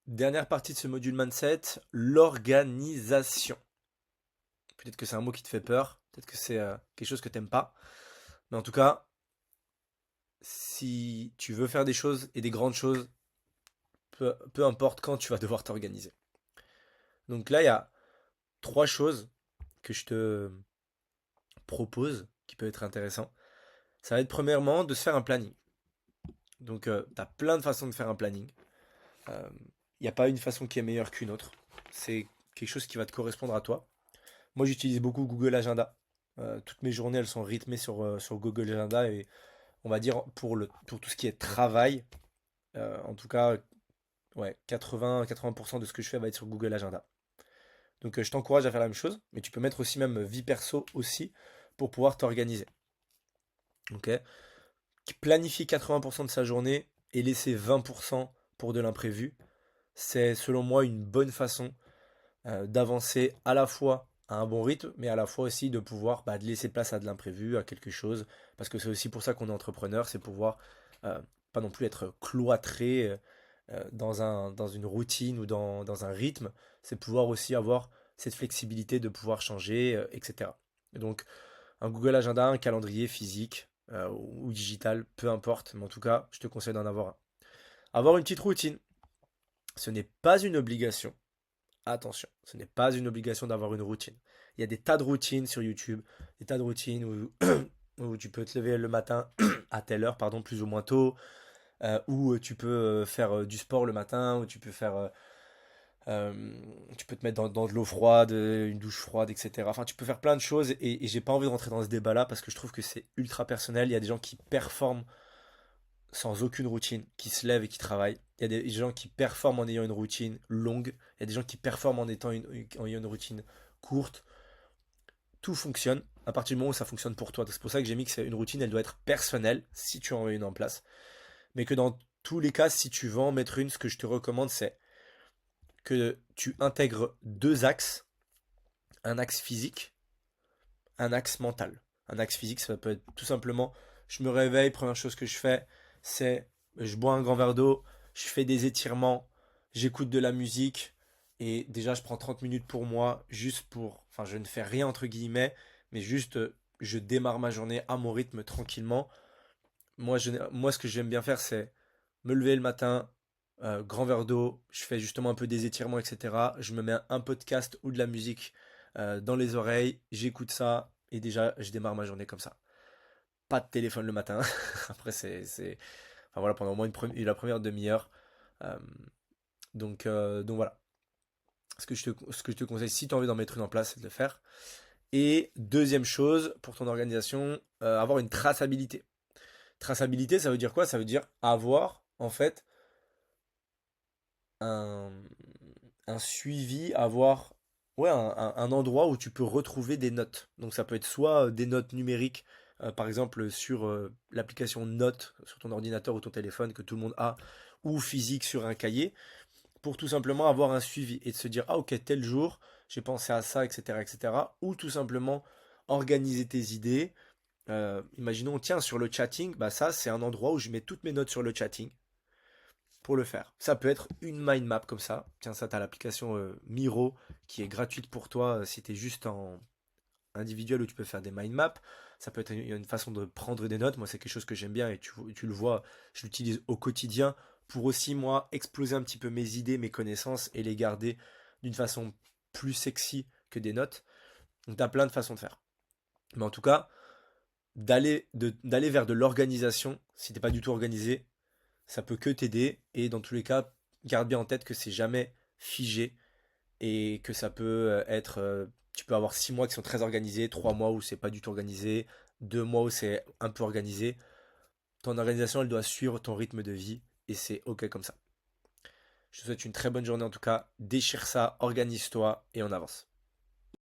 Dernière partie de ce module mindset, l'organisation. Peut-être que c'est un mot qui te fait peur, peut-être que c'est quelque chose que t'aimes pas, mais en tout cas, si tu veux faire des choses et des grandes choses, peu importe quand tu vas devoir t'organiser. Donc là, il y a trois choses que je te propose qui peuvent être intéressants. Ça va être premièrement de se faire un planning. Donc tu as plein de façons de faire un planning. Il n'y a pas une façon qui est meilleure qu'une autre. C'est quelque chose qui va te correspondre à toi. Moi, j'utilise beaucoup Google Agenda. Toutes mes journées, elles sont rythmées sur Google Agenda et on va dire pour tout ce qui est travail, en tout cas, ouais, 80% de ce que je fais va être sur Google Agenda. Donc, je t'encourage à faire la même chose, mais tu peux mettre aussi même vie perso aussi pour pouvoir t'organiser. Ok? Qui planifie 80% de sa journée et laisser 20% pour de l'imprévu, c'est selon moi une bonne façon d'avancer à la fois à un bon rythme, mais à la fois aussi de pouvoir de laisser place à de l'imprévu, à quelque chose, parce que c'est aussi pour ça qu'on est entrepreneur, c'est pouvoir euh, pas non plus être cloîtré dans une routine ou dans un rythme, c'est pouvoir aussi avoir cette flexibilité de pouvoir changer, etc. Et donc un Google Agenda, un calendrier physique ou digital, peu importe, mais en tout cas, je te conseille d'en avoir un. Avoir une petite routine, ce n'est pas une obligation. Attention, ce n'est pas une obligation d'avoir une routine. Il y a des tas de routines sur YouTube, des tas de routines où, où tu peux te lever le matin à telle heure, pardon, plus ou moins tôt, où tu peux faire du sport le matin, où euh, tu peux te mettre dans de l'eau froide, une douche froide, etc. Enfin, tu peux faire plein de choses et j'ai pas envie de rentrer dans ce débat-là parce que je trouve que c'est ultra personnel. Il y a des gens qui performent sans aucune routine, qui se lèvent et qui travaillent. Il y a des gens qui performent en ayant une routine longue. Il y a des gens qui performent en ayant une routine courte. Tout fonctionne à partir du moment où ça fonctionne pour toi. C'est pour ça que j'ai mis que c'est une routine, elle doit être personnelle si tu en veux une en place. Mais que dans tous les cas, si tu veux en mettre une, ce que je te recommande, c'est que tu intègres deux axes. Un axe physique, un axe mental. Un axe physique, ça peut être tout simplement, je me réveille, première chose que je fais, c'est je bois un grand verre d'eau, je fais des étirements, j'écoute de la musique, et déjà je prends 30 minutes pour moi, juste pour, enfin je ne fais rien entre guillemets, mais juste je démarre ma journée à mon rythme tranquillement. Moi ce que j'aime bien faire, c'est me lever le matin, grand verre d'eau, je fais justement un peu des étirements, etc. Je me mets un podcast ou de la musique dans les oreilles, j'écoute ça et déjà je démarre ma journée comme ça. Pas de téléphone le matin. Après enfin voilà, pendant au moins la première demi-heure. Euh, donc voilà. Ce que je te conseille, si tu as envie d'en mettre une en place, c'est de le faire. Et deuxième chose, pour ton organisation, avoir une traçabilité. Traçabilité, ça veut dire quoi? Ça veut dire avoir, en fait, un, un suivi, avoir ouais, un endroit où tu peux retrouver des notes. Donc ça peut être soit des notes numériques, par exemple sur l'application Notes sur ton ordinateur ou ton téléphone que tout le monde a, ou physique sur un cahier, pour tout simplement avoir un suivi et de se dire, ah ok, tel jour, j'ai pensé à ça, etc., etc. Ou tout simplement organiser tes idées. Imaginons, tiens, sur le chatting, bah ça c'est un endroit où je mets toutes mes notes sur le chatting pour le faire. Ça peut être une mind map comme ça. Tiens, ça, tu as l'application Miro qui est gratuite pour toi si tu es juste en individuel où tu peux faire des mind maps. Ça peut être une façon de prendre des notes. Moi, c'est quelque chose que j'aime bien et tu le vois, je l'utilise au quotidien pour aussi, moi, exploser un petit peu mes idées, mes connaissances et les garder d'une façon plus sexy que des notes. Donc, tu as plein de façons de faire. Mais en tout cas, d'aller vers de l'organisation, si t'es pas du tout organisé, ça peut que t'aider et dans tous les cas, garde bien en tête que c'est jamais figé et que ça peut être tu peux avoir 6 mois qui sont très organisés, 3 mois où c'est pas du tout organisé, 2 mois où c'est un peu organisé. Ton organisation, elle doit suivre ton rythme de vie et c'est OK comme ça. Je te souhaite une très bonne journée en tout cas. Déchire ça, organise-toi et on avance.